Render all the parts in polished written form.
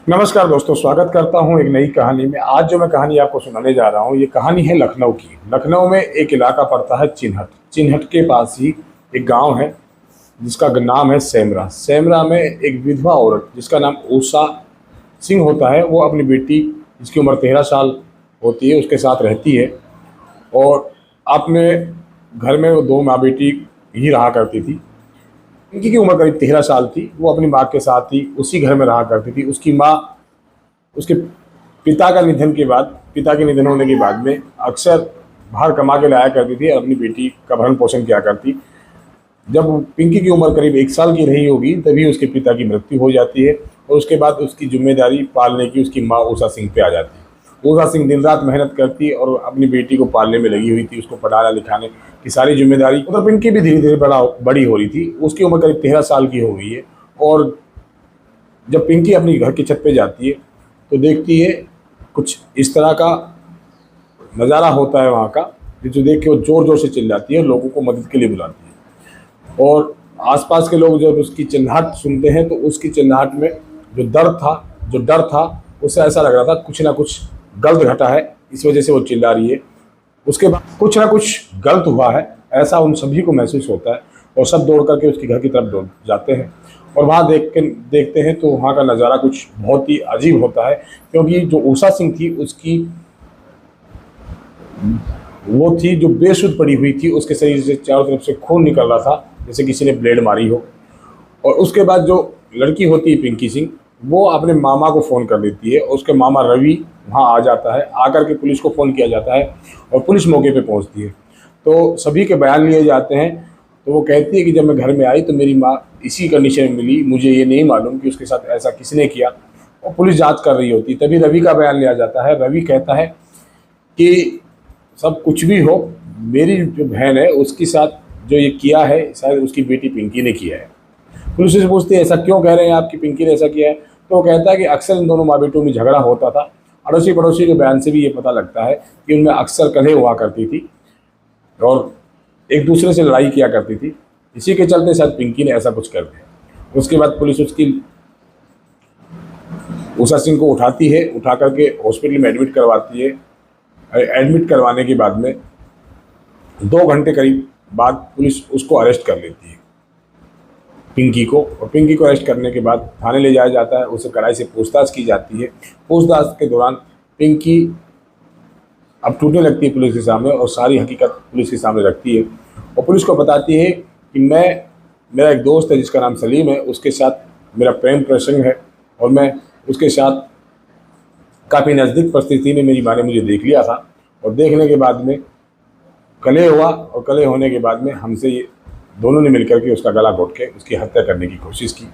नमस्कार दोस्तों, स्वागत करता हूं एक नई कहानी में। आज जो मैं कहानी आपको सुनाने जा रहा हूं, ये कहानी है लखनऊ की। लखनऊ में एक इलाका पड़ता है चिन्हट। चिन्हट के पास ही एक गांव है जिसका नाम है सेमरा। सेमरा में एक विधवा औरत जिसका नाम उषा सिंह होता है, वो अपनी बेटी जिसकी उम्र 13 साल होती है उसके साथ रहती है। और अपने घर में वो दो माँ बेटी ही रहा करती थी। इनकी की उम्र करीब 13 साल थी। वो अपनी माँ के साथ ही उसी घर में रहा करती थी। उसकी माँ उसके पिता के निधन होने के बाद में अक्सर बाहर कमा के लाया करती थी और अपनी बेटी का भरण पोषण किया करती। जब पिंकी की उम्र करीब 1 साल की रही होगी तभी उसके पिता की मृत्यु हो जाती है और उसके बाद उसकी जिम्मेदारी पालने की उसकी माँ उषा सिंह पे आ जाती है। उषा सिंह दिन रात मेहनत करती और अपनी बेटी को पालने में लगी हुई थी। उसको पढ़ाना लिखाने की सारी जिम्मेदारी। उधर पिंकी भी धीरे धीरे बड़ी हो रही थी। उसकी उम्र करीब 13 साल की हो गई है। और जब पिंकी अपनी घर की छत पे जाती है तो देखती है कुछ इस तरह का नज़ारा होता है वहाँ का, जो देख के वो ज़ोर ज़ोर से चिल्लाती है, लोगों को मदद के लिए बुलाती है। और आसपास के लोग जब उसकी चिल्लाहट सुनते हैं तो उसकी चिल्लाहट में जो डर था उससे ऐसा लग रहा था कुछ ना कुछ गलत घटा है, इस वजह से वो चिल्ला रही है। उसके बाद कुछ ना कुछ गलत हुआ है ऐसा उन सभी को महसूस होता है और सब दौड़ करके उसके घर की तरफ दौड़ जाते हैं। और वहाँ देखते हैं तो वहाँ का नज़ारा कुछ बहुत ही अजीब होता है, क्योंकि जो उषा सिंह थी उसकी वो थी जो बेसुध पड़ी हुई थी। उसके शरीर से चारों तरफ से खून निकल रहा था जैसे किसी ने ब्लेड मारी हो। और उसके बाद जो लड़की होती है पिंकी सिंह, वो अपने मामा को फ़ोन कर देती है। उसके मामा रवि वहाँ आ जाता है। आकर के पुलिस को फ़ोन किया जाता है और पुलिस मौके पे पहुँचती है। तो सभी के बयान लिए जाते हैं। तो वो कहती है कि जब मैं घर में आई तो मेरी माँ इसी कंडीशन में मिली, मुझे ये नहीं मालूम कि उसके साथ ऐसा किसने किया। और पुलिस जांच कर रही होती। तभी रवि का बयान लिया जाता है। रवि कहता है कि सब कुछ भी हो, मेरी जो बहन है उसके साथ जो ये किया है शायद उसकी बेटी पिंकी ने किया है। पुलिस से पूछती है ऐसा क्यों कह रहे हैं आप कि पिंकी ने ऐसा किया है। तो वो कहता है कि अक्सर इन दोनों माँ बेटों में झगड़ा होता था। अड़ोसी पड़ोसी के बयान से भी ये पता लगता है कि उनमें अक्सर कलह हुआ करती थी और एक दूसरे से लड़ाई किया करती थी। इसी के चलते शायद पिंकी ने ऐसा कुछ कर दिया। उसके बाद पुलिस उसकी उषा सिंह को उठाती है, उठा करके हॉस्पिटल में एडमिट करवाती है। एडमिट करवाने के बाद में 2 घंटे करीब बाद पुलिस उसको अरेस्ट कर लेती है, पिंकी को। और पिंकी को अरेस्ट करने के बाद थाने ले जाया जाता है। उसे कड़ाई से पूछताछ की जाती है। पूछताछ के दौरान पिंकी अब टूटने लगती है पुलिस के सामने और सारी हकीकत पुलिस के सामने रखती है। और पुलिस को बताती है कि मेरा एक दोस्त है जिसका नाम सलीम है, उसके साथ मेरा प्रेम प्रसंग है और मैं उसके साथ काफ़ी नज़दीक परिस्थिति में मेरी माँ ने मुझे देख लिया था। और देखने के बाद में कलह हुआ और कलह होने के बाद में हमसे ये दोनों ने मिलकर के उसका गला घोट के उसकी हत्या करने की कोशिश की।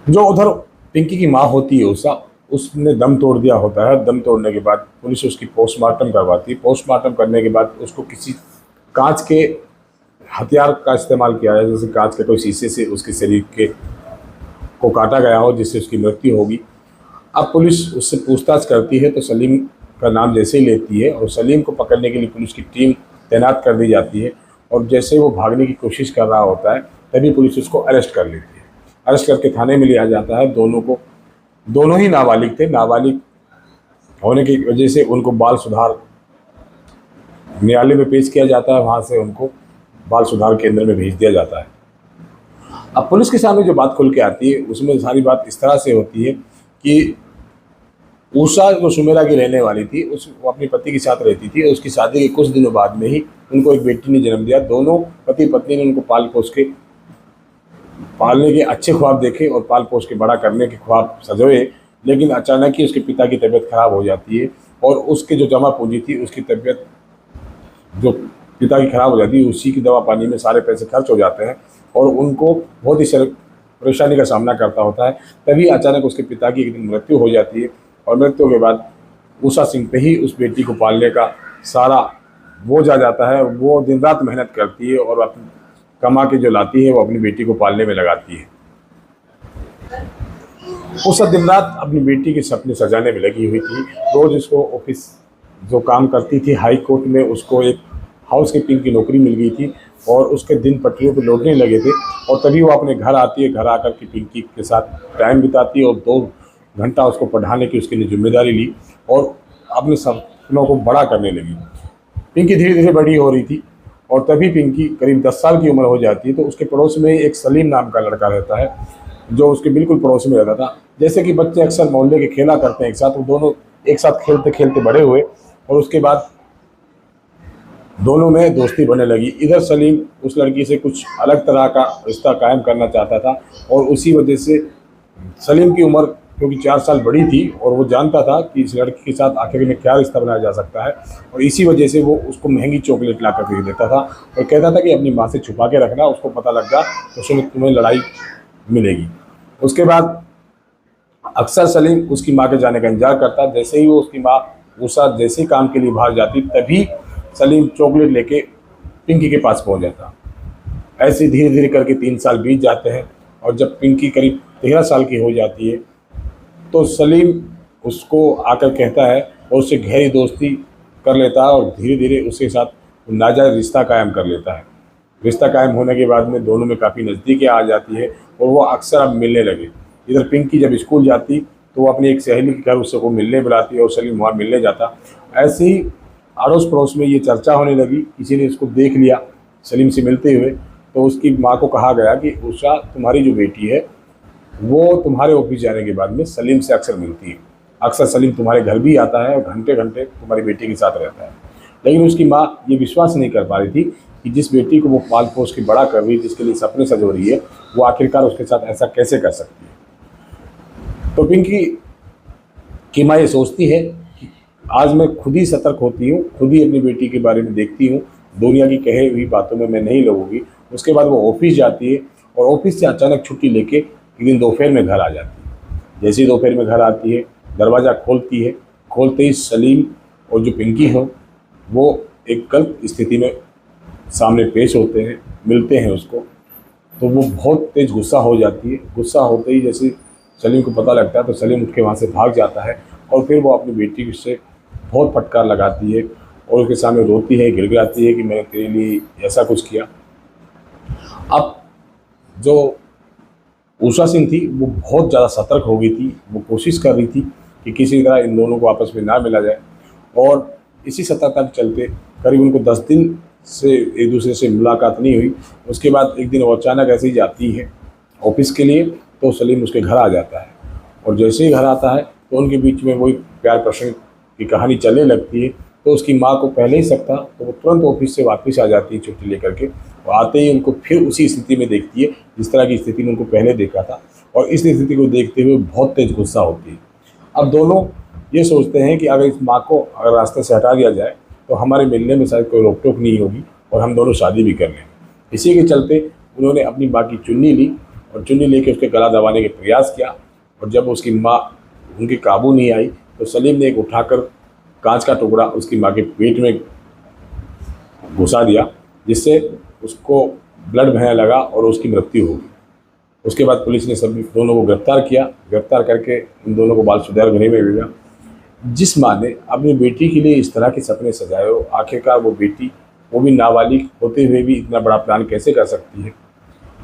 जो उधर पिंकी की माँ होती है उषा, उसने दम तोड़ दिया होता है। दम तोड़ने के बाद पुलिस उसकी पोस्टमार्टम करवाती है। पोस्टमार्टम करने के बाद उसको किसी कांच के हथियार का इस्तेमाल किया है, जैसे कांच के कोई शीशे से उसके शरीर के को काटा गया हो जिससे उसकी मृत्यु होगी। अब पुलिस उससे पूछताछ करती है तो सलीम का नाम जैसे ही लेती है और सलीम को पकड़ने के लिए पुलिस की टीम तैनात कर दी जाती है। और जैसे वो भागने की कोशिश कर रहा होता है तभी पुलिस उसको अरेस्ट कर लेती है। अरेस्ट करके थाने में लिया जाता है। दोनों ही नाबालिग थे। नाबालिग होने की वजह से उनको बाल सुधार न्यायालय में पेश किया जाता है। वहाँ से उनको बाल सुधार केंद्र में भेज दिया जाता है। अब पुलिस के सामने जो बात खुल के आती है उसमें सारी बात इस तरह से होती है कि उषा जो सुमेरा की रहने वाली थी, वो अपने पति के साथ रहती थी। उसकी शादी के कुछ दिनों बाद में ही उनको एक बेटी ने जन्म दिया। दोनों पति पत्नी ने उनको पालने के अच्छे ख्वाब देखे और पाल पोस के बड़ा करने के ख्वाब सजोए। लेकिन अचानक ही उसके पिता की तबीयत खराब हो जाती है और उसके जो जमा पूंजी थी उसकी तबीयत जो पिता की खराब हो जाती है, उसी की दवा पानी में सारे पैसे खर्च हो जाते हैं और उनको बहुत ही परेशानी का सामना करता होता है। तभी अचानक उसके पिता की एक दिन मृत्यु हो जाती है और मृत्यु के बाद उषा सिंह पे ही उस बेटी को पालने का सारा बोझ आ जाता है। वो दिन रात मेहनत करती है और अपनी कमा के जो लाती है वो अपनी बेटी को पालने में लगाती है। उषा दिन रात अपनी बेटी के सपने सजाने में लगी हुई थी। रोज़ उसको ऑफिस जो काम करती थी हाई कोर्ट में, उसको एक हाउस कीपिंग की नौकरी मिल गई थी। और उसके दिन पटरियों पे लौटने लगे थे। और तभी वो अपने घर आती है, घर आकर के पिंकी के साथ टाइम बिताती है और 2 घंटा उसको पढ़ाने की उसके लिए जिम्मेदारी ली और अपने सपनों को बड़ा करने लगी। पिंकी धीरे धीरे बड़ी हो रही थी और तभी पिंकी करीब 10 साल की उम्र हो जाती है तो उसके पड़ोस में एक सलीम नाम का लड़का रहता है, जो उसके बिल्कुल पड़ोस में रहता था। जैसे कि बच्चे अक्सर मोहल्ले के खेला करते हैं एक साथ, वो दोनों एक साथ खेलते खेलते बड़े हुए और उसके बाद दोनों में दोस्ती बनने लगी। इधर सलीम उस लड़की से कुछ अलग तरह का रिश्ता कायम करना चाहता था और उसी वजह से सलीम की उम्र क्योंकि 4 साल बड़ी थी और वो जानता था कि इस लड़की के साथ आखिर में क्या रिश्ता बनाया जा सकता है, और इसी वजह से वो उसको महंगी चॉकलेट ला कर दे देता था और कहता था कि अपनी माँ से छुपा के रखना, उसको पता लग गया तो तुम्हें लड़ाई मिलेगी। उसके बाद अक्सर सलीम उसकी माँ के जाने का इंतजार करता। जैसे ही वो उसकी माँ उषा जैसे ही काम के लिए बाहर जाती तभी सलीम चॉकलेट लेके पिंकी के पास पहुंच जाता। ऐसे धीरे धीरे करके 3 साल बीत जाते हैं और जब पिंकी करीब 13 साल की हो जाती है तो सलीम उसको आकर कहता है और उससे गहरी दोस्ती कर लेता है और धीरे धीरे उसके साथ नाजायज़ रिश्ता कायम कर लेता है। रिश्ता कायम होने के बाद में दोनों में काफ़ी नज़दीकी आ जाती है और वो अक्सर अब मिलने लगे। इधर पिंकी जब स्कूल जाती तो वो अपनी एक सहेली के घर उससे को मिलने बुलाती है और सलीम वहाँ मिलने जाता। ऐसे ही अड़ोस पड़ोस में ये चर्चा होने लगी, किसी ने इसको देख लिया सलीम से मिलते हुए तो उसकी माँ को कहा गया कि उषा तुम्हारी जो बेटी है वो तुम्हारे ऑफिस जाने के बाद में सलीम से अक्सर मिलती है, अक्सर सलीम तुम्हारे घर भी आता है और घंटे घंटे तुम्हारी बेटी के साथ रहता है। लेकिन उसकी माँ ये विश्वास नहीं कर पा रही थी कि जिस बेटी को वो पाल पोस के बड़ा कर रही है, जिसके लिए सपने सजो रही है, वो आखिरकार उसके साथ ऐसा कैसे कर सकती है। तो पिंकी की माँ ये सोचती है कि आज मैं खुद ही सतर्क होती हूँ, खुद ही अपनी बेटी के बारे में देखती हूँ, दुनिया की कहे हुई बातों में मैं नहीं लगूंगी। उसके बाद वो ऑफिस जाती है और ऑफिस से अचानक छुट्टी लेके एक दिन दोपहर में घर आ जाती है। जैसे ही दोपहर में घर आती है, दरवाज़ा खोलती है, खोलते ही सलीम और जो पिंकी हो वो एक गलत स्थिति में सामने पेश होते हैं, मिलते हैं उसको। तो वो बहुत तेज़ गुस्सा हो जाती है। गुस्सा होते ही जैसे सलीम को पता लगता है तो सलीम उठ के वहाँ से भाग जाता है और फिर वो अपनी बेटी से बहुत फटकार लगाती है और उसके सामने रोती है, गिड़गिड़ाती है कि मैंने तेरे लिए ऐसा कुछ किया। अब जो उषा सिंह थी वो बहुत ज़्यादा सतर्क हो गई थी, वो कोशिश कर रही थी कि किसी तरह इन दोनों को आपस में ना मिला जाए और इसी सतर्कता के चलते करीब उनको 10 दिन से एक दूसरे से मुलाकात नहीं हुई। उसके बाद एक दिन वो अचानक ऐसे ही जाती है ऑफिस के लिए तो सलीम उसके घर आ जाता है और जैसे ही घर आता है तो उनके बीच में वही प्यार प्रसंग की कहानी चलने लगती है। तो उसकी माँ को पहले ही शक था तो वो तुरंत ऑफिस से वापस आ जाती है छुट्टी लेकर के और आते ही उनको फिर उसी स्थिति में देखती है जिस तरह की स्थिति में उनको पहले देखा था और इस स्थिति को देखते हुए बहुत तेज गुस्सा होती है। अब दोनों ये सोचते हैं कि अगर इस माँ को अगर रास्ते से हटा दिया जाए तो हमारे मिलने में शायद कोई रोक टोक नहीं होगी और हम दोनों शादी भी कर लेंगे। इसी के चलते उन्होंने अपनी माँ की चुन्नी ली और चुन्नी लेके उसके गला दबाने के प्रयास किया और जब उसकी माँ उनके काबू नहीं आई तो सलीम ने एक उठाकर कांच का टुकड़ा उसकी माँ के पेट में घुसा दिया जिससे उसको ब्लड बहने लगा और उसकी मृत्यु हो गई। उसके बाद पुलिस ने सभी दोनों को गिरफ्तार किया, गिरफ्तार करके इन दोनों को बाल सुधार गृह में भेजा। जिस माँ ने अपनी बेटी के लिए इस तरह के सपने सजाए हो, आखिरकार वो बेटी वो भी नाबालिग होते हुए भी इतना बड़ा प्लान कैसे कर सकती है।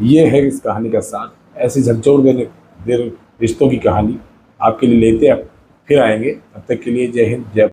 ये है इस कहानी का सार। ऐसी झकझोर देर रिश्तों की कहानी आपके लिए लेते फिर आएंगे। तब तक के लिए जय हिंद, जय